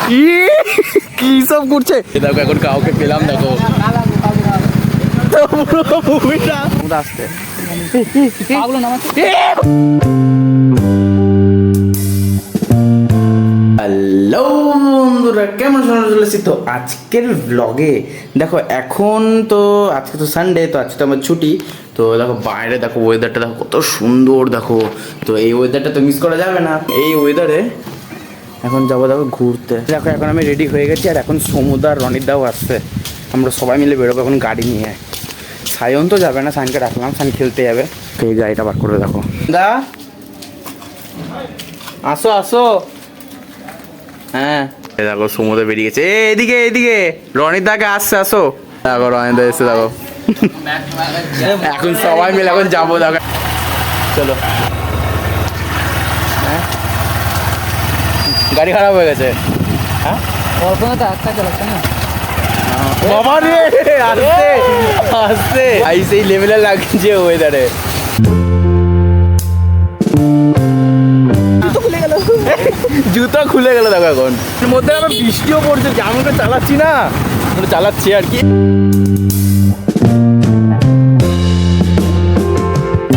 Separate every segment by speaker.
Speaker 1: কি সব করছে দেখো, এখন কাউকে পেলাম দেখো। আসতে হ্যালো বন্ধুরা, কেমন চলেছি? তো আজকের ব্লগে দেখো, এখন তো আজকে তো সানডে, তো আজকে তো আমার ছুটি। তো দেখো বাইরে দেখো, ওয়েদারটা দেখো কত সুন্দর দেখো। তো এই ওয়েদারটা তো মিস করা যাবে না। এই ওয়েদারে এখন যাবো দেখো ঘুরতে। দেখো এখন আমি রেডি হয়ে গেছি, আর এখন সমুদ্র আর রনিদাও আসছে। আমরা সবাই মিলে বেরোবো এখন গাড়ি নিয়ে। সায়ন তো যাবে না, সানকে রাখলাম, সান খেলতে যাবে। এই গাড়িটা বার করে দেখো। দা আসো আসো। হ্যাঁ দেখো সমুদ্রে বেরিয়ে গেছে। এদিকে এদিকে রনিদাকে আসছে, আসো। দেখো রনিদা এসে দেখো। এখন সবাই মিলে এখন যাবো দেখো, চলো। হ্যাঁ গাড়ি খারাপ হয়ে গেছে। হ্যাঁ বাবা রে, আসতে আসতে আই সেই লেভেলে লাগছে ওয়েদারে। জুতো খুলে গেল দেখো। এখন এর মধ্যে আবার বৃষ্টিও পড়ছে, যেমন করে চালাচ্ছি না, চালাচ্ছি আর কি।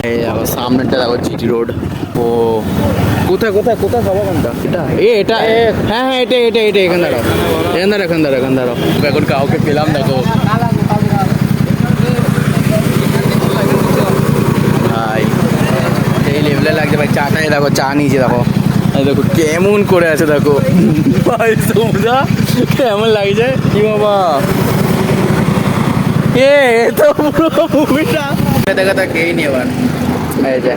Speaker 1: এই দেখো সামনেটা দেখো জিটি রোড। ও কোথায় কোথায় কোথায় সব ওখানটা এটা এটা হ্যাঁ হ্যাঁ এটা এটা এটা এখান দাঁড়াও, এখান দাঁড়াও। এখন কাউকে পেলাম দেখো। ভাই এই লেভেলে লাগছে ভাই। চাটাই দেখো, চা নিয়েছে দেখো। দেখো কেমন করে আছে দেখো ভাই, সমুদ্র কেমন লাগছে কি বাবা। এ তো পুরো মুভিটা দেখা তা কেই নি এবার এই যে।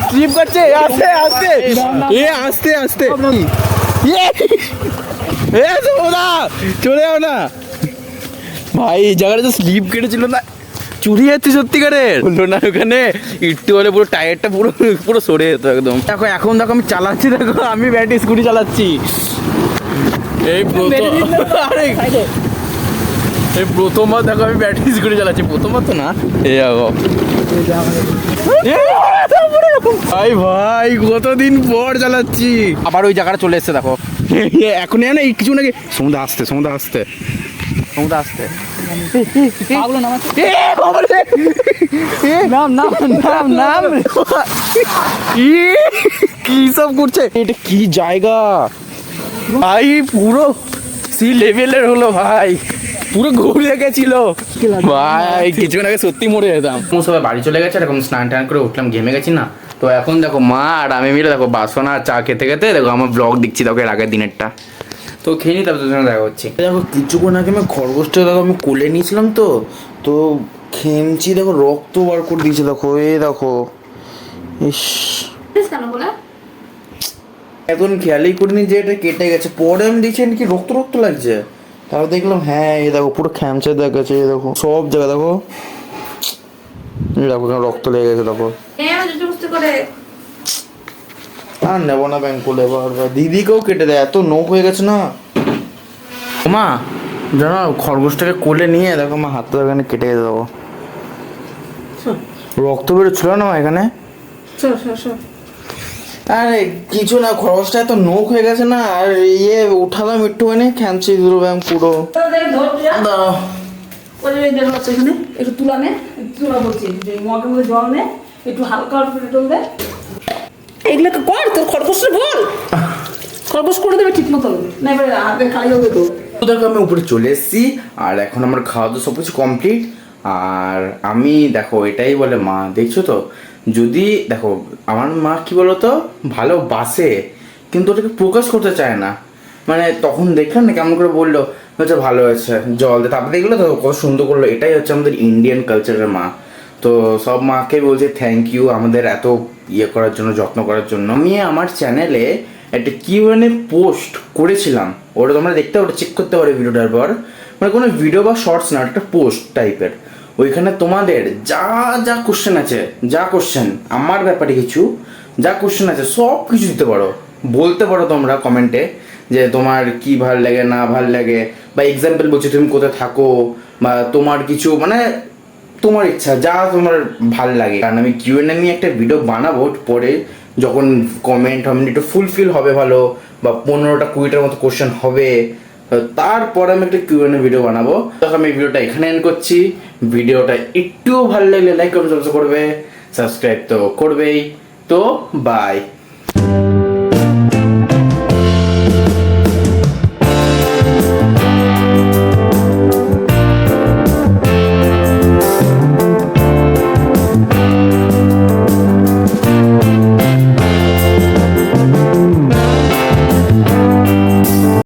Speaker 1: স্লিপ করছে, আস্তে আস্তে আস্তে আস্তে। চলে যাও না ভাই, এই জায়গাটা তো স্লিপ কেটেছিল না, চুরি যাচ্ছে সত্যিকারের। বললো না ওখানে একটু হলে পুরো টায়ারটা পুরো পুরো সরে যেত একদম। দেখো এখন দেখো আমি চালাচ্ছি, দেখো আমি ব্যাটারি স্কুটি চালাচ্ছি। এই প্রথমবার দেখো আমি ব্যাটারি স্কুটি চালাচ্ছি, প্রথমবার তো না। এই দেখো ভাই ভাই কতদিন পর চালাচ্ছি, আবার ওই জায়গাটা চলে এসছে দেখো। এখন না এই কিছু নাকি সমুদ্র আসতে কি সব করছে, এটা কি জায়গা ভাই, পুরো সি লেভেলের হলো ভাই, পুরো ঘুরে গেছিল ভাই। কিছুক্ষণ আগে সত্যি মরে যেতাম। সবাই বাড়ি চলে গেছে, এরকম স্নান টান করে উঠলাম, ঘেমে গেছি না। তো এখন দেখো মা আর আমি মিলে দেখো বাসন আর চা খেতে খেতে দেখো আমার ব্লগ দেখছি দেখো এর আগের দিনেরটা। তো খেয়ে নিই, তারপর দুজনে দেখা হচ্ছে। দেখো কিছুক্ষণ আগে আমি খরগোশটা দেখো আমি কোলে নিয়েছিলাম, তো খেমচি দেখো রক্ত বার করে দিয়েছে দেখো। এই দেখো ইস, এখন খেয়ালই করিনি যে এটা কেটে গেছে। পরে আমি দেখছি কি রক্ত রক্ত লাগছে, তারপর দেখলাম হ্যাঁ এই দেখো পুরো খ্যামচে দেখাচ্ছে। এই দেখো সব জায়গা দেখো, দেখো রক্ত লেগে গেছে দেখো। আর নেবো না ব্যাংকুল এবার, দিদিকেও কেটে দেয়, এত নোখ হয়ে গেছে না। মা জানো খরগোশটাকে কোলে নিয়ে দেখো মা হাতটা এখানে কেটে গেছে দেখো, রক্ত বেরোচ্ছিল না মা এখানে। আরে কিছু না, খরগোশটা এত নোখ হয়ে গেছে না, আর ইয়ে উঠালাম একটুখানি খ্যামচি দুটো ব্যাং পুরো। দাঁড়াও
Speaker 2: একটু তুলা নে, তুলা বলছি মগের মধ্যে জল নে, একটু হালকা পেট্রোল দে, এগুলোকে কর। তোর খরগোশটা বল, খরগোশ করে দেবে ঠিক মতো না, এবার হাতে খাই হবে তো।
Speaker 1: দেখো আমি উপরে চলে এসেছি, আর এখন আমার খাওয়া তো সব কিছু কমপ্লিট। আর আমি দেখো এটাই বলে মা, দেখছো তো, যদি দেখো আমার মা কি বলতো ভালোবাসে কিন্তু ওটাকে প্রকাশ করতে চায় না। মানে তখন দেখলাম না কেমন করে বললো হচ্ছে ভালো হয়েছে জল দে, তারপরে দেখলো তো কত সুন্দর করলো। এটাই হচ্ছে আমাদের ইন্ডিয়ান কালচারের মা। তো সব মাকে বলছে থ্যাংক ইউ আমাদের এত ইয়ে করার জন্য, যত্ন করার জন্য। আমি আমার চ্যানেলে একটা কিউএনএ পোস্ট করেছিলাম, ওটা তোমরা দেখতে, ওটা চেক করতে পারো ভিডিওটার পর। মানে কোনো ভিডিও বা শর্টস না, একটা পোস্ট টাইপের। ওইখানে তোমাদের যা যা কোশ্চেন আছে, যা কোশ্চেন আমার ব্যাপারে কিছু যা কোশ্চেন আছে সব কিছু দিতে পারো, বলতে পারো তোমরা কমেন্টে যে তোমার কি ভাল লাগে না ভাল লাগে, বা এক্সাম্পল বলছি তুমি কোথায় থাকো, বা তোমার কিছু মানে তোমার ইচ্ছা যা তোমার ভাল লাগে। কারণ আমি কিউএনএ নিয়ে একটা ভিডিও বানাবো পরে, যখন কমেন্ট আমি একটু ফুলফিল হবে ভালো, বা 15টা 20টার মতো কোশ্চেন হবে, তো তারপরে আমি একটা কিউএনএ ভিডিও বানাবো। তখন আমি ভিডিওটা এখানে এন্ড করছি। ভিডিওটা একটু ভালো লাগলে লাইক কমেন্ট করবে, সাবস্ক্রাইব তো করবেই। তো বাই।